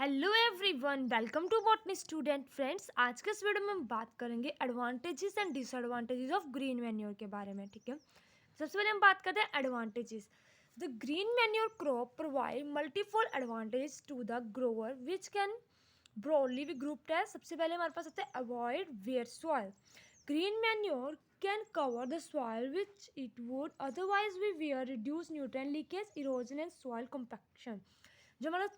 Hello everyone, welcome to botany student friends. आज के इस वीडियो में हम बात करेंगे advantages and disadvantages of green manure के बारे में। ठीक है, सबसे पहले हम बात करते हैं advantages. The green manure crop provide multiple advantages to the grower which can broadly be grouped as. सबसे पहले हमारे पास आता है avoid bare soil. Green manure can cover the soil which it would otherwise be bare, reduce nutrient leakage, erosion and soil compaction. जो हमारा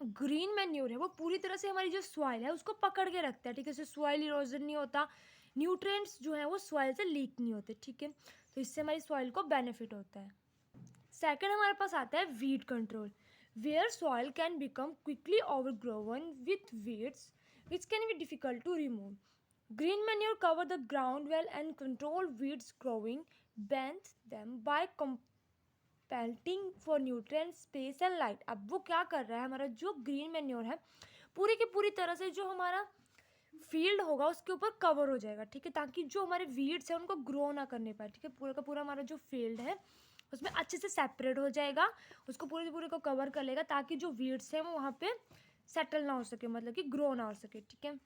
green manure है वो पूरी तरह से हमारी जो सॉइल है उसको पकड़ के रखता है। ठीक है, इससे सॉइल इरोजन नहीं होता, न्यूट्रिएंट्स जो है वो सॉइल से लीक नहीं होते। ठीक है, तो इससे हमारी सॉइल को बेनिफिट होता है। सेकंड हमारे पास आता है weed control. Where soil can become quickly overgrown with weeds which can be difficult to remove. Green manure cover the ground well and control weeds growing, beneath them by pelting for nutrient space and light. अब वो क्या कर रहा है, हमारा जो green manure है पूरी की पूरी तरह से जो हमारा फील्ड होगा उसके ऊपर कवर हो जाएगा। ठीक है, ताकि जो हमारे वीड्स हैं उनको ग्रो ना करने पाए। ठीक है, पूरा का पूरा हमारा जो फील्ड है उसमें अच्छे से सेपरेट हो जाएगा, उसको पूरे को कवर कर लेगा ताकि जो वीड्स हैं वो वहाँ पे सेटल ना हो सके, मतलब कि ग्रो ना हो सके। ठीक है,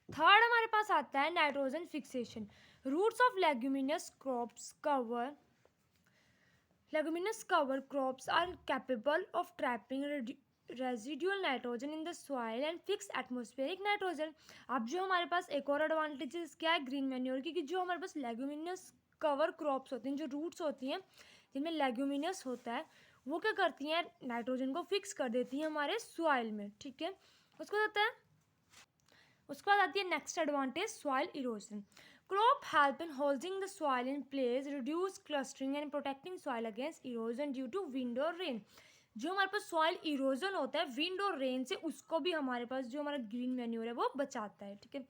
थर्ड हमारे पास आता है nitrogen fixation. Roots of Leguminous cover crops are capable of trapping residual nitrogen in the soil and fix atmospheric nitrogen। अब जो हमारे पास एक और एडवांटेजेस क्या है ग्रीन मैन्योर की, कि जो हमारे पास लेग्यूमिनस कवर क्रॉप्स होती हैं, जो रूट्स होती हैं जिनमें लेग्यूमिनस होता है, वो क्या करती हैं, नाइट्रोजन को फिक्स कर देती हैं हमारे सॉइल में। ठीक है, उसके बाद आती है next advantage soil erosion. Crop help in holding the soil in place, reduce clustering and protecting soil against erosion due to wind और रेन। जो हमारे पास सॉइल इरोजन होता है विंड और रेन से, उसको भी हमारे पास जो हमारा ग्रीन मैन्योर है वो बचाता है। ठीक है,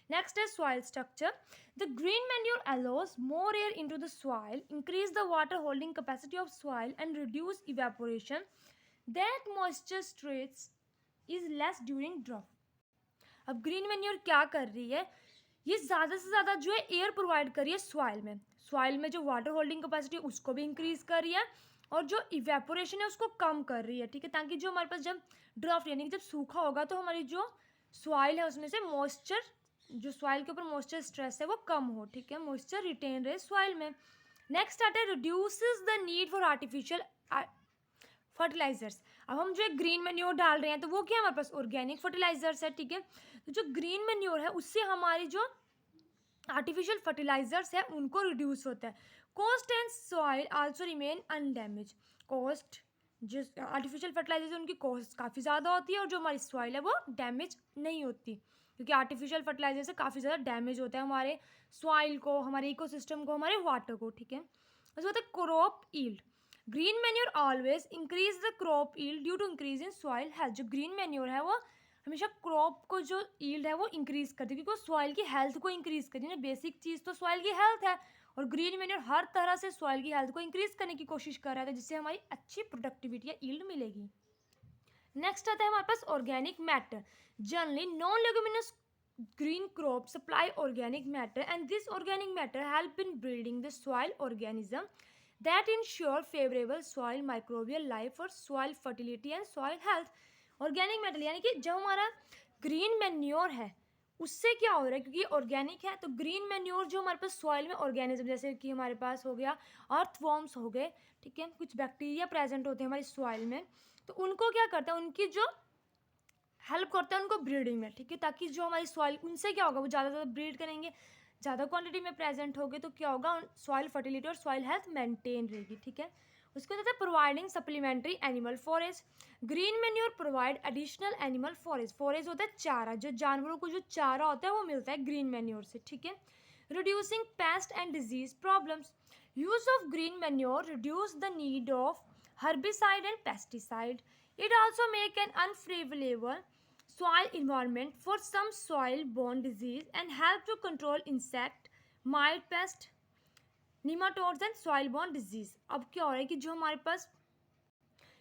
नेक्स्ट है soil structure. The green manure allows more air into the soil, increase the water holding capacity of soil and reduce evaporation, that moisture stress is less during drop. अब green manure क्या कर रही है, ये ज़्यादा से ज़्यादा जो है एयर प्रोवाइड कर रही है सॉइल में जो वाटर होल्डिंग कैपेसिटी है उसको भी इंक्रीज़ कर रही है और जो इवेपोरेशन है उसको कम कर रही है। ठीक है, ताकि जो हमारे पास जब ड्राफ्ट यानी कि जब सूखा होगा तो हमारी जो सॉइल है उसमें से मॉइस्चर, जो सॉइल के ऊपर मॉइस्चर स्ट्रेस है वो कम हो। ठीक है, मॉइस्चर रिटेन रहे सॉइल में। नेक्स्ट आता है reduces the need for artificial fertilisers. अब हम जो ग्रीन मैन्योर डाल रहे हैं तो वो क्या हमारे पास ऑर्गेनिक फर्टिलाइजर्स है। ठीक है, तो जो ग्रीन मैन्योर है उससे हमारी जो आर्टिफिशियल फर्टिलाइजर्स है उनको रिड्यूस होता है। Cost and soil also remain undamaged. Cost, जो आर्टिफिशियल फर्टिलाइजर्स उनकी कॉस्ट काफ़ी ज़्यादा होती है और जो हमारी सॉइल है वो डैमेज नहीं होती, क्योंकि आर्टिफिशियल फर्टिलाइजर से काफ़ी ज़्यादा डैमेज होता है हमारे सॉइल को, हमारे इकोसिस्टम को, हमारे वाटर को। ठीक है, उसके बाद crop yield. Green manure always increase the crop yield due to increase in soil health. जो ग्रीन मैन्योर है वो हमेशा क्रॉप को जो ईल्ड है वो इंक्रीज करती है, क्योंकि वो सॉइल की हेल्थ को इंक्रीज करती है ना। बेसिक चीज़ तो सॉइल की हेल्थ है और ग्रीन मैन्योर हर तरह से सॉइल की हेल्थ को इंक्रीज करने की कोशिश कर रहा है, जिससे हमारी अच्छी प्रोडक्टिविटी या ईल्ड मिलेगी। नेक्स्ट आता है हमारे पास organic matter. Generally non leguminous green crops supply organic matter and this organic matter help in building the soil organism that ensure favorable soil microbial life और soil fertility and soil health। Organic matter यानी कि जब हमारा green manure है उससे क्या हो रहा है, क्योंकि ऑर्गेनिक है तो ग्रीन मैन्योर जो हमारे पास सॉइल में ऑर्गेनिज्म, जैसे कि हमारे पास हो गया अर्थवॉर्म्स हो गए, ठीक है, कुछ बैक्टीरिया प्रेजेंट होते हैं हमारी सॉइल में, तो उनको क्या करता है, उनकी जो हेल्प करता है उनको ब्रीडिंग में। ठीक है, ताकि जो हमारी सॉइल, उनसे क्या होगा, वो ज़्यादा ज़्यादा ब्रीड करेंगे, ज़्यादा क्वांटिटी में प्रेजेंट होंगे, तो क्या होगा, सॉइल फर्टिलिटी और सॉइल हेल्थ मेंटेन रहेगी। ठीक है, उसके बाद providing supplementary animal forest. Green manure provide additional animal forest. Forest होता है चारा, जो जानवरों को जो चारा होता है वो मिलता है ग्रीन मैन्योर से। ठीक है, reducing paste and disease problems. Use of green manure reduce the need of herbicide and pesticide. It also make an unfavorable soil environment for some soil-borne disease and help to control insect, mite, pest, nematodes and soil-borne disease. अब क्या हो रहा है कि जो हमारे पास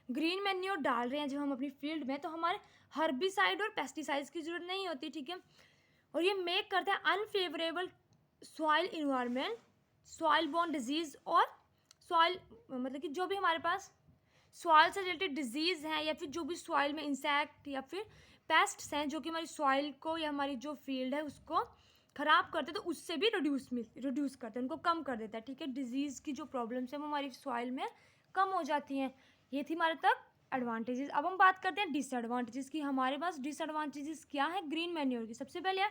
green manure डाल रहे हैं जब हम अपनी फील्ड में, तो हमारे हर्बिसाइड और पेस्टिसाइड्स की ज़रूरत नहीं होती। ठीक है, और ये मेक करता है unfavourable soil environment, soil borne disease और सॉइल, मतलब कि जो भी हमारे पास सॉइल से रिलेटेड डिजीज़ हैं या फिर जो भी सॉइल में इंसेक्ट या फिर पेस्ट्स हैं जो कि हमारी सॉइल को या हमारी जो फील्ड है उसको ख़राब करते हैं, तो उससे भी रिड्यूस करते हैं, उनको कम कर देता है, ठीक है। डिजीज़ की जो प्रॉब्लम्स हैं वो हमारी सॉइल में कम हो जाती हैं। ये थी हमारे तक एडवांटेजेस। अब हम बात करते हैं डिसएडवांटेजेस की। हमारे पास डिसएडवांटेजेस क्या है ग्रीन मैन्योर की। सबसे पहले है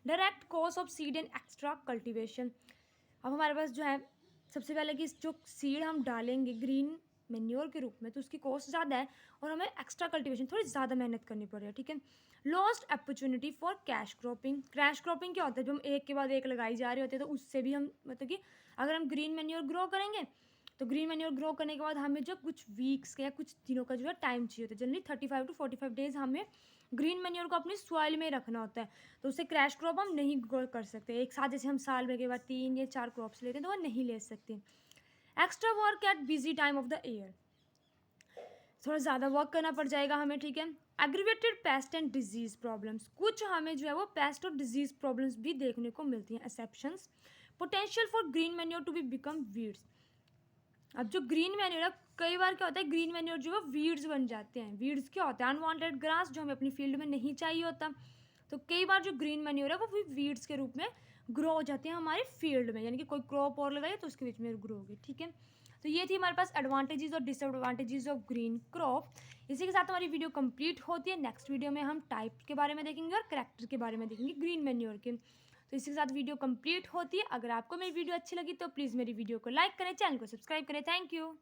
direct cause of seed and extra cultivation. अब हमारे पास जो है सबसे पहले कि जो सीड हम डालेंगे ग्रीन मैन्योर के रूप में तो उसकी कॉस्ट ज़्यादा है और हमें एक्स्ट्रा कल्टिवेशन थोड़ी ज़्यादा मेहनत करनी पड़ रही है, ठीक है। Lost opportunity for cash cropping. Cash cropping क्या होता है, जो हम एक के बाद एक लगाई जा रहे होते हैं तो उससे भी हम मतलब कि अगर हम ग्रीन मैन्योर ग्रो करेंगे तो ग्रीन मैन्योर ग्रो करने के बाद हमें जो कुछ वीक्स का या कुछ दिनों का जो है टाइम चाहिए होता है, जनरली 35 to 45 डेज हमें ग्रीन मैन्योर को अपनी सॉइल में रखना होता है, तो उससे क्रैश क्रॉप हम नहीं ग्रो कर सकते एक साथ। जैसे हम साल में के बाद 3 या 4 क्रॉप्स लेते हैं तो वो नहीं ले सकते। Extra work at busy time of the year, थोड़ा ज़्यादा वर्क करना पड़ जाएगा हमें, ठीक है। Aggravated paste and disease problems, कुछ हमें जो है वो पेस्ट और डिजीज़ प्रॉब्लम्स भी देखने को मिलती हैं। Exceptions, potential for green manure to be become weeds. अब जो ग्रीन मैन्योर है कई बार क्या होता है ग्रीन मैन्योर जो है वीड्स बन जाते हैं। वीड्स क्या होता है, अनवांटेड ग्रास जो हमें अपनी फील्ड में नहीं चाहिए होता, तो कई बार जो ग्रीन मैन्योर है वो भी वीड्स के रूप में ग्रो हो जाते हैं हमारे फील्ड में, यानी कि कोई क्रॉप और लगाइए तो उसके बीच में ग्रो होगी, ठीक है। तो ये थी हमारे पास एडवांटेजेस और डिसएडवांटेजेस ऑफ ग्रीन क्रॉप। इसी के साथ हमारी वीडियो कंप्लीट होती है। नेक्स्ट वीडियो में हम टाइप के बारे में देखेंगे और कैरेक्टर के बारे में देखेंगे ग्रीन मैन्योर के। तो इसी के साथ वीडियो कंप्लीट होती है। अगर आपको मेरी वीडियो अच्छी लगी तो प्लीज़ मेरी वीडियो को लाइक करें, चैनल को सब्सक्राइब करें। Thank you.